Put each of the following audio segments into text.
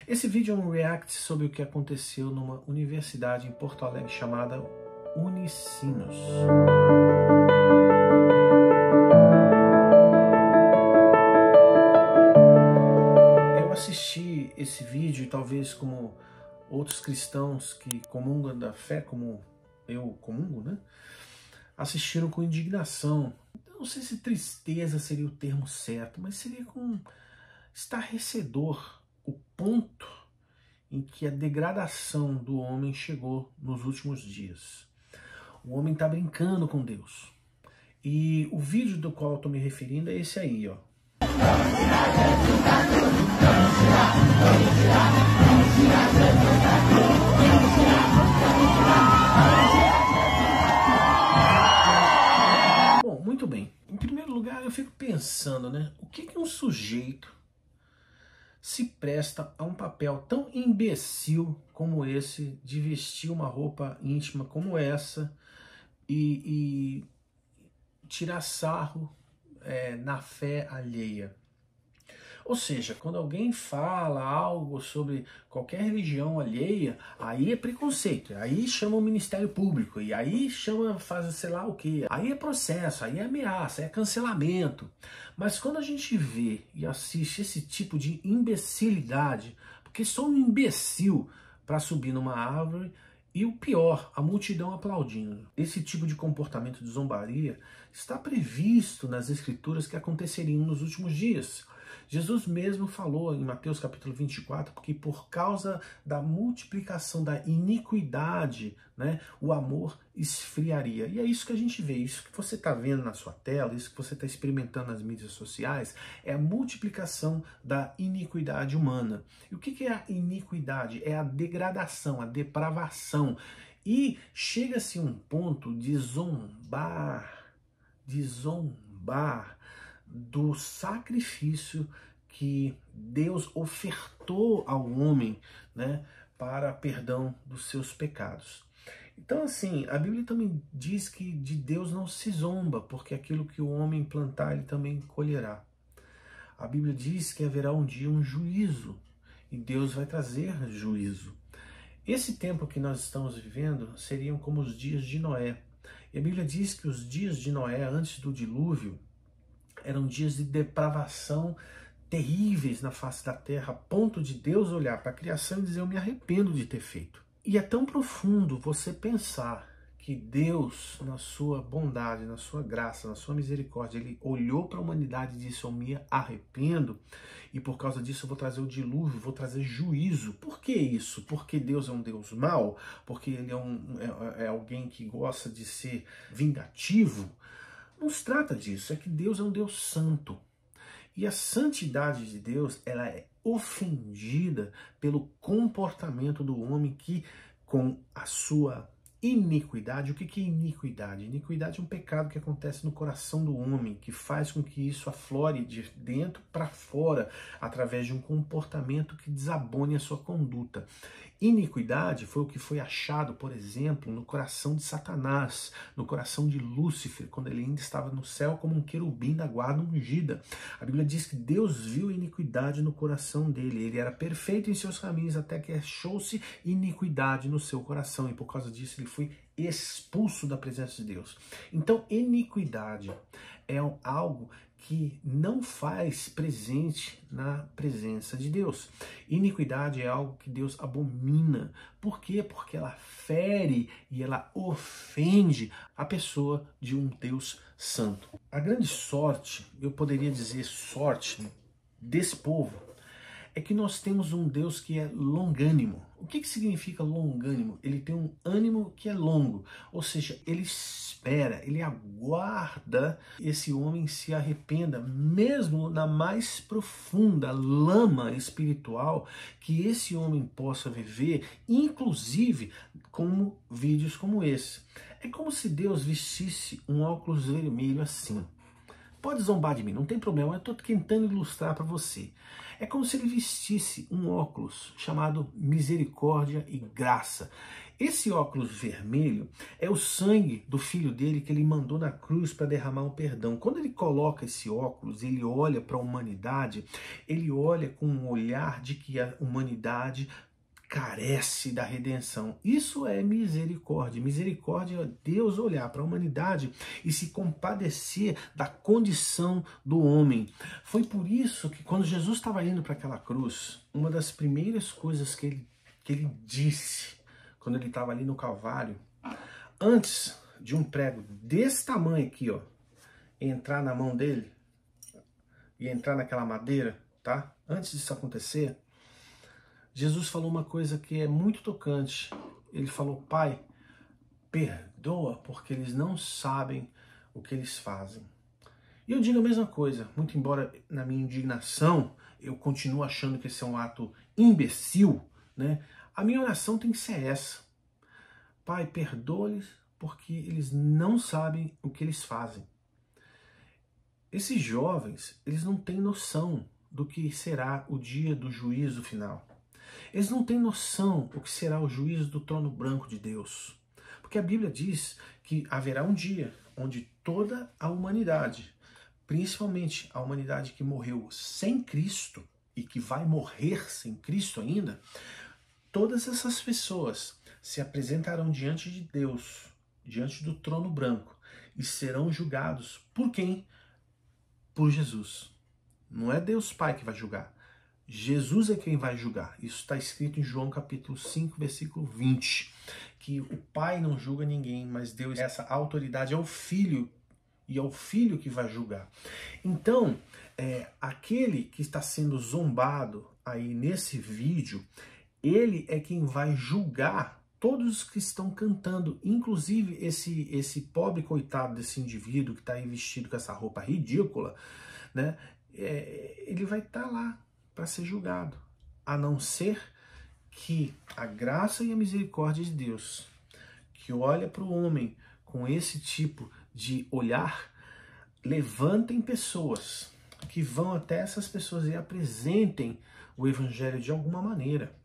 Esse vídeo é um react sobre o que aconteceu numa universidade em Porto Alegre chamada Unicinos. Eu assisti esse vídeo e talvez como outros cristãos que comungam da fé, como eu comungo, né? Assistiram com indignação. Eu não sei se tristeza seria o termo certo, mas seria com estarrecedor o ponto em que a degradação do homem chegou nos últimos dias. O homem está brincando com Deus. E o vídeo do qual eu estou me referindo é esse aí, ó. Bom, muito bem. Em primeiro lugar, eu fico pensando, né? O que um sujeito se presta a um papel tão imbecil como esse de vestir uma roupa íntima como essa e tirar sarro na fé alheia. Ou seja, quando alguém fala algo sobre qualquer religião alheia, aí é preconceito, aí chama o Ministério Público, e aí chama, faz sei lá o que, aí é processo, aí é ameaça, é cancelamento. Mas quando a gente vê e assiste esse tipo de imbecilidade, porque sou um imbecil para subir numa árvore, e o pior, a multidão aplaudindo. Esse tipo de comportamento de zombaria está previsto nas escrituras que aconteceriam nos últimos dias. Jesus mesmo falou em Mateus capítulo 24, porque por causa da multiplicação da iniquidade, né, o amor esfriaria. E é isso que a gente vê, isso que você está vendo na sua tela, isso que você está experimentando nas mídias sociais, é a multiplicação da iniquidade humana. E o que é a iniquidade? É a degradação, a depravação. E chega-se a um ponto de zombar do sacrifício que Deus ofertou ao homem, né, para perdão dos seus pecados. Então, assim, a Bíblia também diz que de Deus não se zomba, porque aquilo que o homem plantar, ele também colherá. A Bíblia diz que haverá um dia um juízo, e Deus vai trazer juízo. Esse tempo que nós estamos vivendo seriam como os dias de Noé. E a Bíblia diz que os dias de Noé, antes do dilúvio, eram dias de depravação terríveis na face da terra, a ponto de Deus olhar para a criação e dizer: eu me arrependo de ter feito. E é tão profundo você pensar que Deus, na sua bondade, na sua graça, na sua misericórdia, ele olhou para a humanidade e disse: eu me arrependo, e por causa disso eu vou trazer o dilúvio, vou trazer juízo. Por que isso? Porque Deus é um Deus mau? Porque ele é alguém que gosta de ser vingativo? Não se trata disso, é que Deus é um Deus santo. E a santidade de Deus, ela é ofendida pelo comportamento do homem que, com a sua iniquidade. O que é iniquidade? Iniquidade é um pecado que acontece no coração do homem, que faz com que isso aflore de dentro para fora, através de um comportamento que desabone a sua conduta. Iniquidade foi o que foi achado, por exemplo, no coração de Satanás, no coração de Lúcifer, quando ele ainda estava no céu como um querubim da guarda ungida. A Bíblia diz que Deus viu iniquidade no coração dele. Ele era perfeito em seus caminhos até que achou-se iniquidade no seu coração, e por causa disso ele foi expulso da presença de Deus. Então, iniquidade é algo que não faz presente na presença de Deus. Iniquidade é algo que Deus abomina. Por quê? Porque ela fere e ela ofende a pessoa de um Deus santo. A grande sorte, eu poderia dizer sorte, desse povo, é que nós temos um Deus que é longânimo. O que significa longânimo? Ele tem um ânimo que é longo, ou seja, ele espera, ele aguarda esse homem se arrependa, mesmo na mais profunda lama espiritual que esse homem possa viver, inclusive como vídeos como esse. É como se Deus vestisse um óculos vermelho assim. pode zombar de mim, não tem problema, eu estou tentando ilustrar para você. É como se ele vestisse um óculos chamado misericórdia e graça. Esse óculos vermelho é o sangue do filho dele que ele mandou na cruz para derramar o perdão. Quando ele coloca esse óculos, ele olha para a humanidade, ele olha com um olhar de que a humanidade carece da redenção. Isso é misericórdia. Misericórdia é Deus olhar para a humanidade e se compadecer da condição do homem. Foi por isso que quando Jesus estava indo para aquela cruz, uma das primeiras coisas que ele disse, quando ele estava ali no Calvário, antes de um prego desse tamanho aqui, ó, entrar na mão dele e entrar naquela madeira, tá? Antes disso acontecer, Jesus falou uma coisa que é muito tocante. Ele falou: Pai, perdoa porque eles não sabem o que eles fazem. E eu digo a mesma coisa, muito embora na minha indignação eu continuo achando que esse é um ato imbecil, né? A minha oração tem que ser essa: Pai, perdoa-lhes porque eles não sabem o que eles fazem. Esses jovens, eles não têm noção do que será o dia do juízo final. Eles não têm noção do que será o juízo do trono branco de Deus. Porque a Bíblia diz que haverá um dia onde toda a humanidade, principalmente a humanidade que morreu sem Cristo e que vai morrer sem Cristo ainda, todas essas pessoas se apresentarão diante de Deus, diante do trono branco, e serão julgados por quem? Por Jesus. Não é Deus Pai que vai julgar. Jesus é quem vai julgar. Isso está escrito em João capítulo 5, versículo 20. Que o Pai não julga ninguém, mas deu essa autoridade ao Filho. E é o Filho que vai julgar. Então, aquele que está sendo zombado aí nesse vídeo, ele é quem vai julgar todos os que estão cantando, inclusive esse pobre coitado desse indivíduo que está aí vestido com essa roupa ridícula, né? Ele vai estar lá para ser julgado, a não ser que a graça e a misericórdia de Deus, que olha para o homem com esse tipo de olhar, levantem pessoas que vão até essas pessoas e apresentem o evangelho de alguma maneira.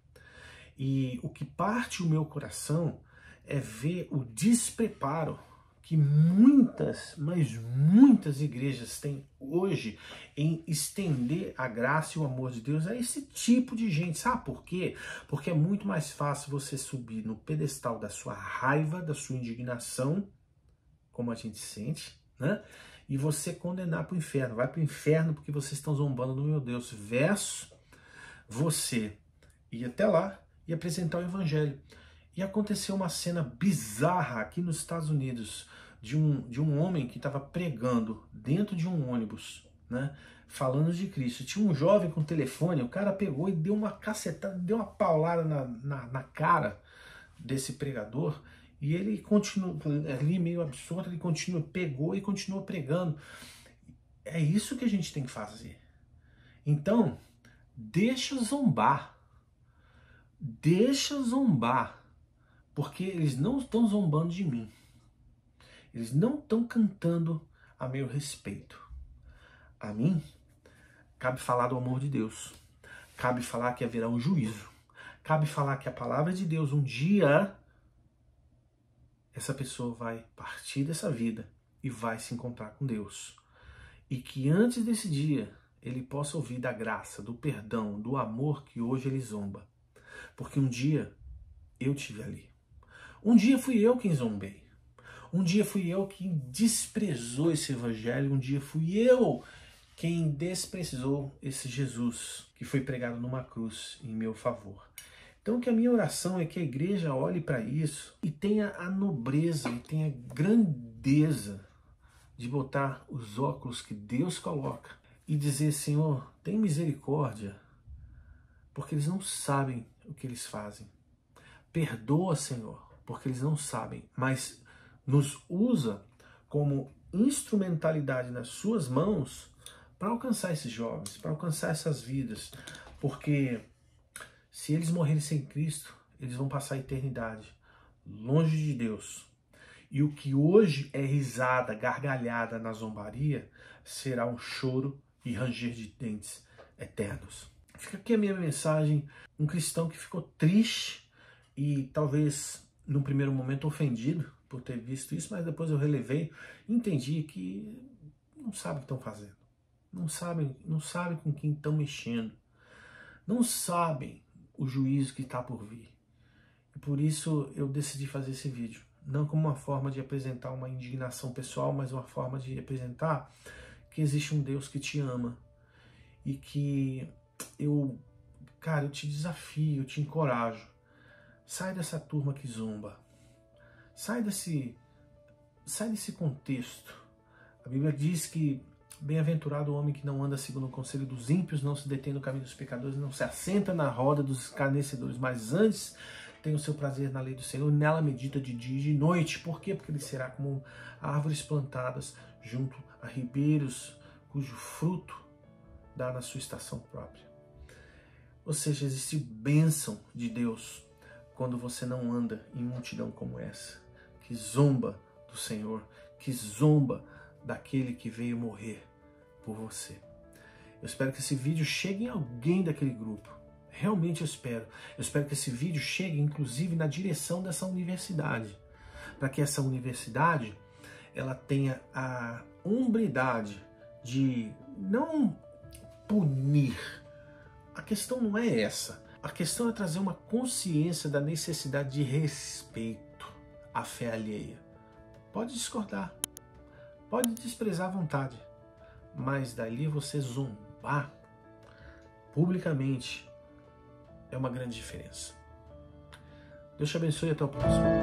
E o que parte o meu coração é ver o despreparo que muitas, mas muitas igrejas têm hoje em estender a graça e o amor de Deus a esse tipo de gente. Sabe por quê? Porque é muito mais fácil você subir no pedestal da sua raiva, da sua indignação, como a gente sente, né? E você condenar para o inferno. Vai para o inferno porque vocês estão zombando do meu Deus. Versus você ir até lá e apresentar o evangelho. E aconteceu uma cena bizarra aqui nos Estados Unidos, de um homem que estava pregando dentro de um ônibus, né, falando de Cristo. Tinha um jovem com telefone, o cara pegou e deu uma cacetada, deu uma paulada na cara desse pregador, e ele continuou, ali meio absurdo, ele pegou e continuou pregando. É isso que a gente tem que fazer. Então, deixa zombar. Deixa zombar. Porque eles não estão zombando de mim. Eles não estão cantando a meu respeito. A mim, cabe falar do amor de Deus. Cabe falar que haverá um juízo. Cabe falar que a palavra de Deus, um dia, essa pessoa vai partir dessa vida e vai se encontrar com Deus. E que antes desse dia, ele possa ouvir da graça, do perdão, do amor que hoje ele zomba. Porque um dia eu estive ali. Um dia fui eu quem zombei. Um dia fui eu quem desprezou esse evangelho. Um dia fui eu quem desprezou esse Jesus que foi pregado numa cruz em meu favor. Então, que a minha oração é que a igreja olhe para isso e tenha a nobreza e tenha a grandeza de botar os óculos que Deus coloca e dizer: Senhor, tem misericórdia, porque eles não sabem o que eles fazem. Perdoa, Senhor, porque eles não sabem, mas nos usa como instrumentalidade nas suas mãos para alcançar esses jovens, para alcançar essas vidas, porque se eles morrerem sem Cristo, eles vão passar a eternidade longe de Deus. E o que hoje é risada, gargalhada na zombaria, será um choro e ranger de dentes eternos. Fica aqui a minha mensagem, um cristão que ficou triste e talvez num primeiro momento ofendido por ter visto isso, mas depois eu relevei e entendi que não sabem o que estão fazendo, não sabem com quem estão mexendo, não sabem o juízo que está por vir. E por isso eu decidi fazer esse vídeo, não como uma forma de apresentar uma indignação pessoal, mas uma forma de apresentar que existe um Deus que te ama e que eu te desafio, eu te encorajo. Sai dessa turma que zomba. Sai desse contexto. A Bíblia diz que bem-aventurado o homem que não anda segundo o conselho dos ímpios, não se detém no caminho dos pecadores, não se assenta na roda dos escarnecedores, mas antes tem o seu prazer na lei do Senhor, nela medita de dia e de noite. Por quê? Porque ele será como árvores plantadas junto a ribeiros, cujo fruto dá na sua estação própria. Ou seja, existe bênção de Deus quando você não anda em multidão como essa, que zomba do Senhor, que zomba daquele que veio morrer por você. Eu espero que esse vídeo chegue em alguém daquele grupo. Realmente eu espero. Eu espero que esse vídeo chegue, inclusive, na direção dessa universidade, para que essa universidade ela tenha a hombridade de não punir. A questão não é essa. A questão é trazer uma consciência da necessidade de respeito à fé alheia. Pode discordar, pode desprezar à vontade, mas dali você zombar publicamente é uma grande diferença. Deus te abençoe e até o próximo.